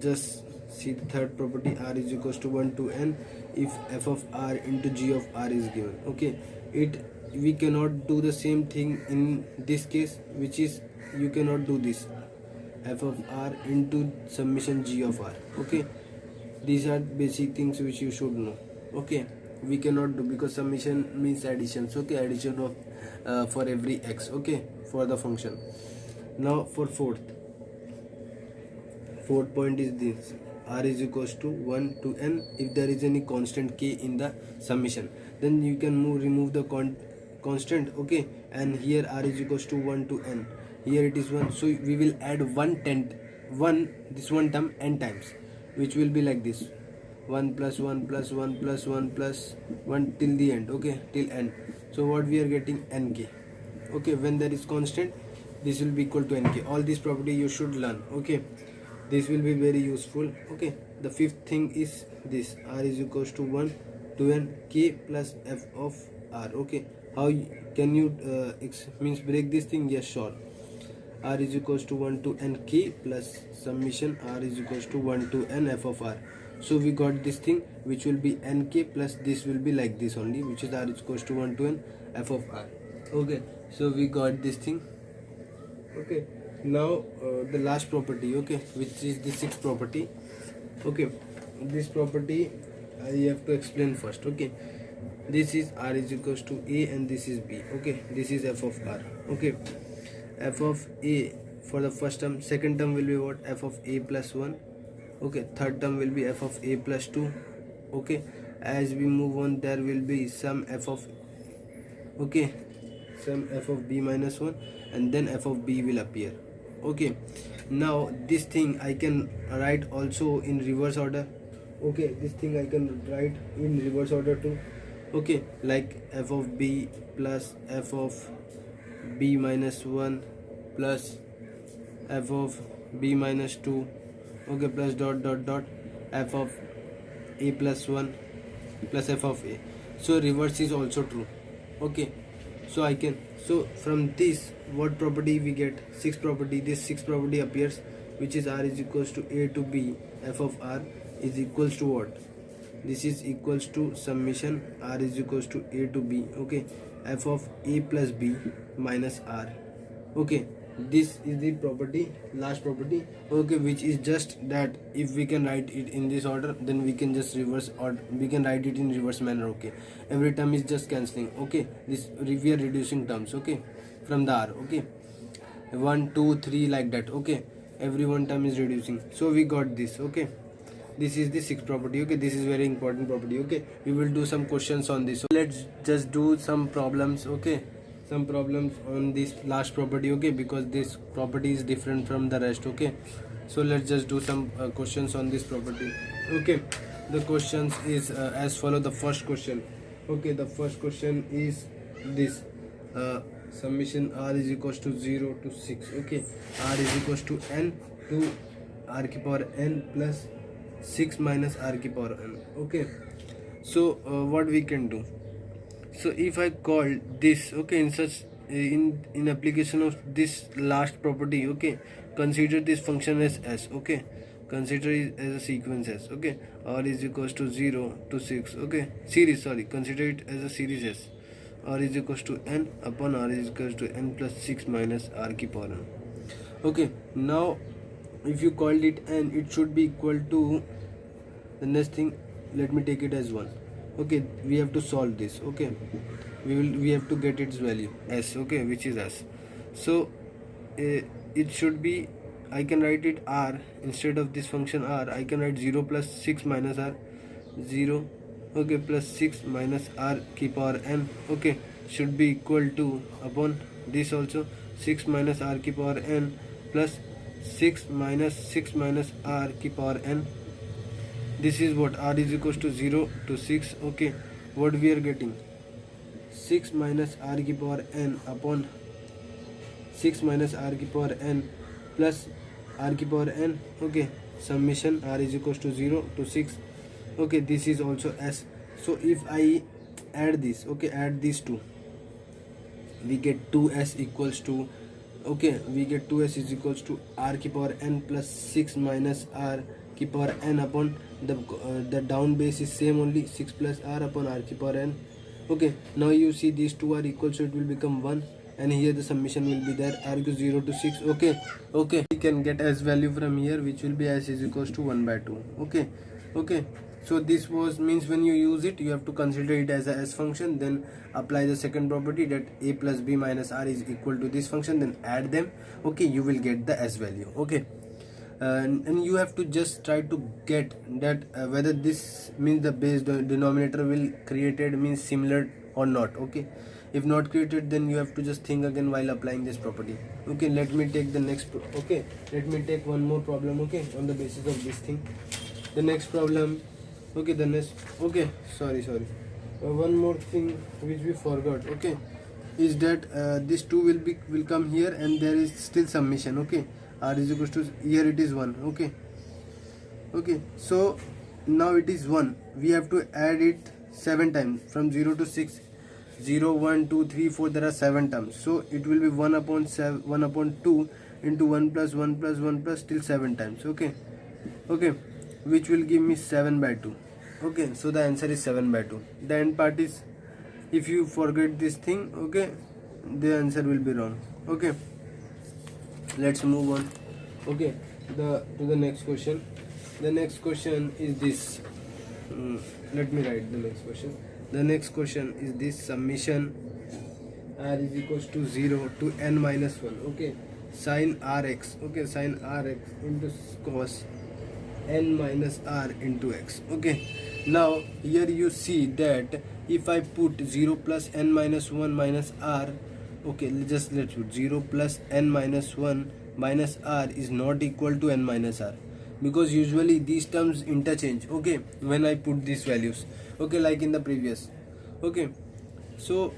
just see the third property, r is equals to 1 to n if f of r into g of r is given. Okay, we cannot do the same thing in this case, which is you cannot do this f of r into summation g of r. Okay, these are basic things which you should know. Okay, we cannot do because summation means additions. Okay, addition of for every x, okay, for the function. Now for fourth point is this, r is equals to 1 to n if there is any constant k in the summation, then you can remove the constant, okay, and here r is equals to 1 to n, here it is 1, so we will add this one term n times, which will be like this, 1 plus 1 plus 1 plus 1 plus 1 till the end, okay, till n. So what we are getting, nk. Okay, when there is constant, this will be equal to nk. All these property you should learn. Okay, this will be very useful. Okay, the fifth thing is this, r is equals to 1 to n k plus f of r. Okay, how can you means break this thing? Yes, sure. R is equals to 1 to n k plus summation r is equals to 1 to n f of r. So we got this thing which will be nk plus this will be like this only, which is r is equals to 1 to n f of r. Okay, so we got this thing. Okay, now the last property, okay, which is the sixth property. Okay, this property I have to explain first. Okay, this is r is equals to a and this is b. Okay, this is f of r. Okay, f of a for the first term, second term will be what, f of a plus 1. Okay, third term will be f of a plus 2. Okay, as we move on, there will be some f of, okay, some f of b minus 1, and then f of b will appear. Okay, now this thing I can write also in reverse order. Okay, this thing I can write in reverse order too. Okay, like f of b plus f of b minus 1 plus f of b minus 2, okay, plus dot dot dot f of a plus 1 plus f of a. So reverse is also true. Okay, so I can, so from this what property we get, sixth property, this sixth property appears, which is r is equals to a to b f of r is equals to what, this is equals to summation r is equals to a to b, okay, f of a plus b minus r. Okay, this is the property, last property. Okay, which is just that if we can write it in this order, then we can just reverse, or we can write it in reverse manner. Okay, every term is just cancelling. Okay, this we are reducing terms, okay, from the r. Okay, 1 2 3 like that. Okay, every one term is reducing, so we got this. Okay, this is the sixth property. Okay, this is very important property. Okay, we will do some questions on this. So let's just do some problems. Okay, some problems on this last property. Okay, because this property is different from the rest. Okay, so let's just do some questions on this property. Okay, the questions is as follow. The first question, okay, the first question is this, summation r is equals to 0 to 6. Okay, r is equals to n to r की power n plus 6 minus r की power n. Okay, so what we can do, so if I call this, okay, in such in application of this last property, okay, consider this function as s. Okay, consider it as a sequence s. Okay, r is equals to 0 to 6. Okay, series, sorry, consider it as a series s. r is equals to n upon r is equals to n plus 6 minus r की power n. Okay, now if you called it n, it should be equal to the next thing, let me take it as 1. Okay, we have to solve this. Okay, we have to get its value s. Okay, which is s. So it should be, I can write it r instead of this function r. I can write 0 plus 6 minus r, 0, okay, plus 6 minus r की power n. Okay, should be equal to upon this also 6 minus r की power n plus 6 minus r की power n. This is what, r is equals to 0 to 6. Okay, what we are getting, 6 minus r की power n upon 6 minus r की power n plus r की power n. Okay, summation r is equals to 0 to 6. Okay, this is also s. So if I add this, okay, add these two, we get 2s equals to, okay, we get 2s is equals to r की power n plus 6 minus r की power n upon the down base is same only, 6 plus r upon r की power n. Okay, now you see these two are equal, so it will become 1, and here the summation will be there, r equals 0 to 6. Okay, we can get s value from here, which will be s is equals to 1 by 2. Okay, so this was means when you use it, you have to consider it as a s function, then apply the second property that a plus b minus r is equal to this function, then add them. Okay, you will get the s value. Okay, and you have to just try to get that whether this means the base denominator will created means similar or not. Okay, if not created, then you have to just think again while applying this property. Okay, let me take the next okay, let me take one more problem, okay, on the basis of this thing. The next problem, okay, the next, okay, sorry, one more thing which we forgot, okay, is that this 2 will come here, and there is still summation. Okay, r is equals to, here it is 1. Okay, so now it is 1, we have to add it 7 times from 0 to 6. 0 1 2 3 4, there are 7 terms, so it will be 1 upon 7, 1 upon 2 into 1 plus 1 plus 1 plus till 7 times. Okay, which will give me 7 by 2. Okay, so the answer is 7 by 2. The end part is, if you forget this thing, okay, the answer will be wrong. Okay, let's move on. Okay, to the next question. The next question is this. Let me write the next question. The next question is this: summation r is equals to 0 to n minus 1. Okay, sin rx. Okay, sin rx into cos n minus r into x. Okay, now here you see that if I put 0 plus n minus 1 minus r, okay, let's put 0 plus n minus 1 minus r is not equal to n minus r, because usually these terms interchange. Okay, when I put these values, okay, like in the previous. Okay, so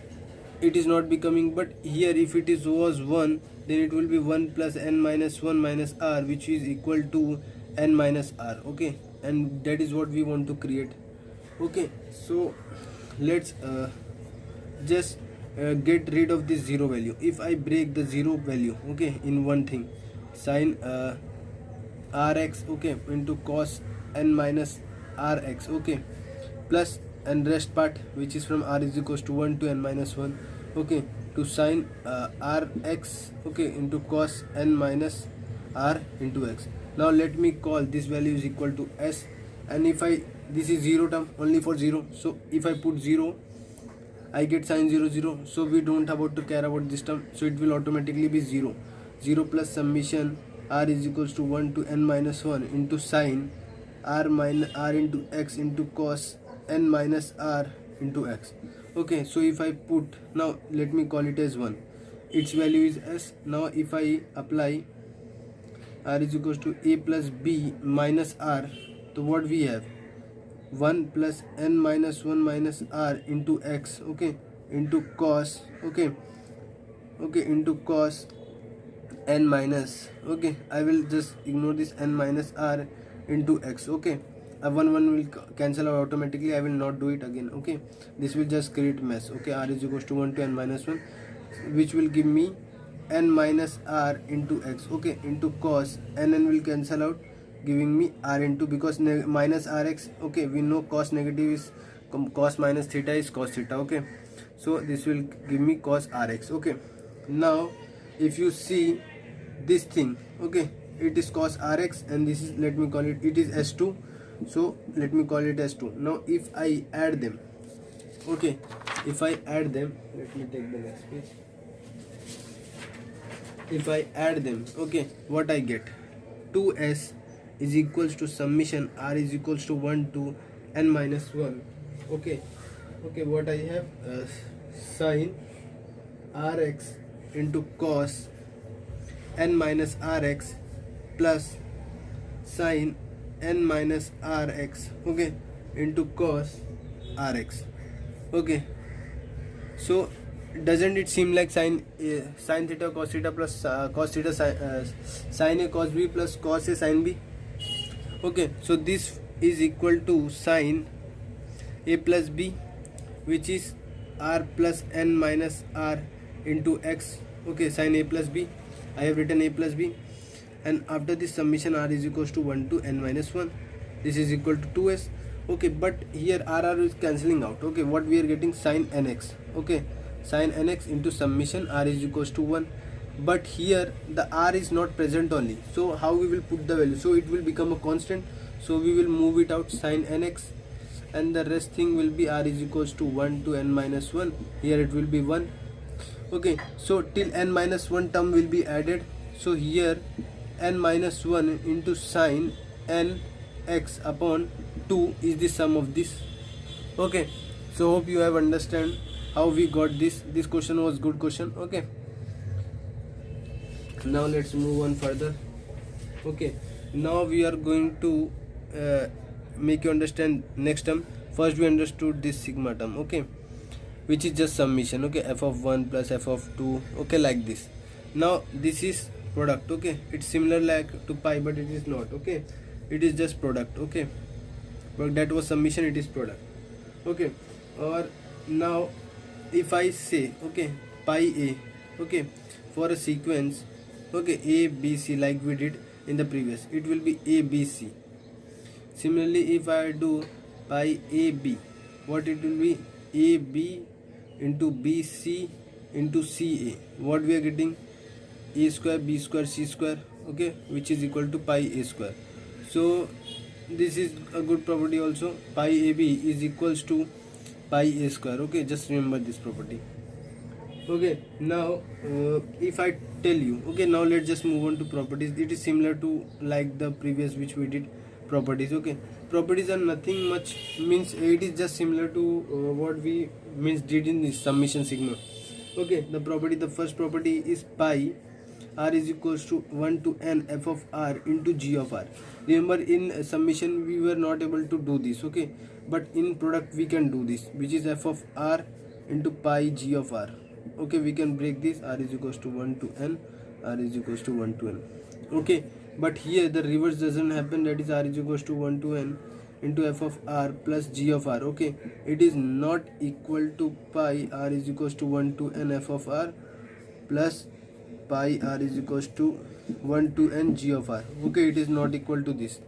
it is not becoming, but here if it was 1, then it will be 1 plus n minus 1 minus r, which is equal to n minus r. Okay, and that is what we want to create. Okay, so let's just get rid of this 0 value. If I break the 0 value, okay, in one thing, sin rx, okay, into cos n minus rx, okay, plus, and rest part which is from r is equals to 1 to n minus 1, okay, to sin rx, okay, into cos n minus r into x. Now let me call this value is equal to s, and if I, this is 0 term only for 0, so if I put 0, I get sin 0 0, so we don't about to care about this term, so it will automatically be 0 plus summation r is equals to 1 to n minus 1 into sin r minus r into x into cos n minus r into x. Okay, so if I put, now let me call it as 1, its value is s. Now if I apply r is equals to a plus b minus r, so what we have, 1 plus n minus 1 minus r into x, okay, into cos, okay, into cos n minus, okay, I will just ignore this n minus r into x. Okay, 1 will cancel out automatically, I will not do it again. Okay, this will just create mess. Okay, r is equals to 1 to n minus 1, which will give me n minus r into x, okay, into cos n will cancel out, giving me r into, because minus rx, okay, we know cos negative is cos minus theta is cos theta. Okay, so this will give me cos rx. Okay, now if you see this thing, okay, it is cos rx, and this is, let me call it, it is s2, so let me call it s2. Now if I add them, okay, if I add them, let me take the next page. If I add them, okay, what I get, 2s is equals to summation r is equals to 1 to n minus 1. Okay, what I have, sin rx into cos n minus rx plus sin n minus rx, okay, into cos rx. Okay, so doesn't it seem like sin theta cos theta plus cos theta sin a cos b plus cos a sin b? Okay, so this is equal to sin a plus b, which is r plus n minus r into x. Okay, sin a plus b, I have written a plus b, and after this summation r is equals to 1 to n minus 1. This is equal to 2s. Okay, but here r is cancelling out. Okay, what we are getting, sin nx. Okay, sin nx into summation r is equals to 1, but here the r is not present only, so how we will put the value? So it will become a constant, so we will move it out, sin nx, and the rest thing will be r is equals to 1 to n minus 1. Here it will be 1. Okay, so till n minus 1 term will be added, so here n minus 1 into sin n x upon 2 is the sum of this. Okay, so hope you have understand how we got this question was good question. Okay, now let's move on further. Okay, now we are going to make you understand next term. First we understood this sigma term, okay, which is just summation. Okay, f of 1 plus f of 2. Okay, like this. Now this is product. Okay, it's similar like to pi, but it is not. Okay, it is just product. Okay, but that was summation, it is product. Okay, or now if I say, okay, pi a, okay, for a sequence, okay, a b c, like we did in the previous, it will be a b c. Similarly, if I do pi a b, what it will be, a b into b c into c a. What we are getting, a square b square c square. Okay, which is equal to pi a square. So this is a good property also, pi ab is equals to pi a square. Okay, just remember this property. Okay, now if I tell you, okay, now let's just move on to properties. It is similar to like the previous which we did, properties. Okay, properties are nothing much, means it is just similar to what we did in this summation sigma. Okay, the property, the first property is pi r is equals to 1 to n f of r into g of r. Remember, in summation we were not able to do this. Okay, but in product we can do this, which is f of r into pi g of r. Okay, we can break this, r is equals to 1 to n, r is equals to 1 to n. Okay, but here the reverse doesn't happen, that is r is equals to 1 to n into f of r plus g of r. Okay, it is not equal to pi r is equals to 1 to n f of r plus pi r is equals to 1 to n g of r. Okay, it is not equal to this.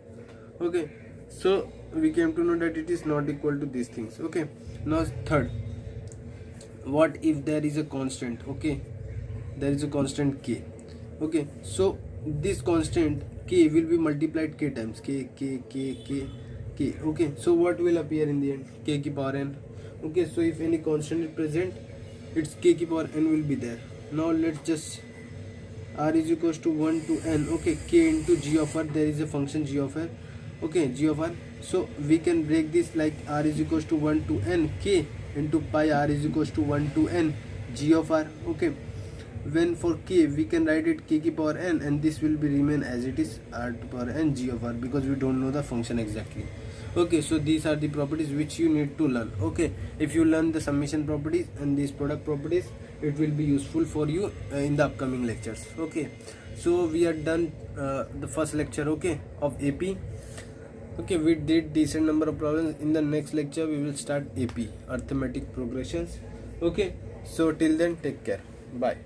Okay, so we came to know that it is not equal to these things. Okay, now third, what if there is a constant? Okay, there is a constant k. Okay, so this constant k will be multiplied k times, k. Okay, so what will appear in the end? K ki power n. Okay, so if any constant is present, its k ki power n will be there. Now let's just, r is equals to 1 to n. Okay, k into g of r, there is a function g of r. Okay, g of r, so we can break this like r is equals to 1 to n k into pi r is equals to 1 to n g of r. Okay, when for k we can write it k ki power n, and this will be remain as it is, r to power n g of r, because we don't know the function exactly. Okay, so these are the properties which you need to learn. Okay, if you learn the summation properties and these product properties, it will be useful for you in the upcoming lectures. Okay, so we are done the first lecture, okay, of AP. Okay, we did decent number of problems. In the next lecture we will start AP, arithmetic progressions. Okay, so till then, take care, bye.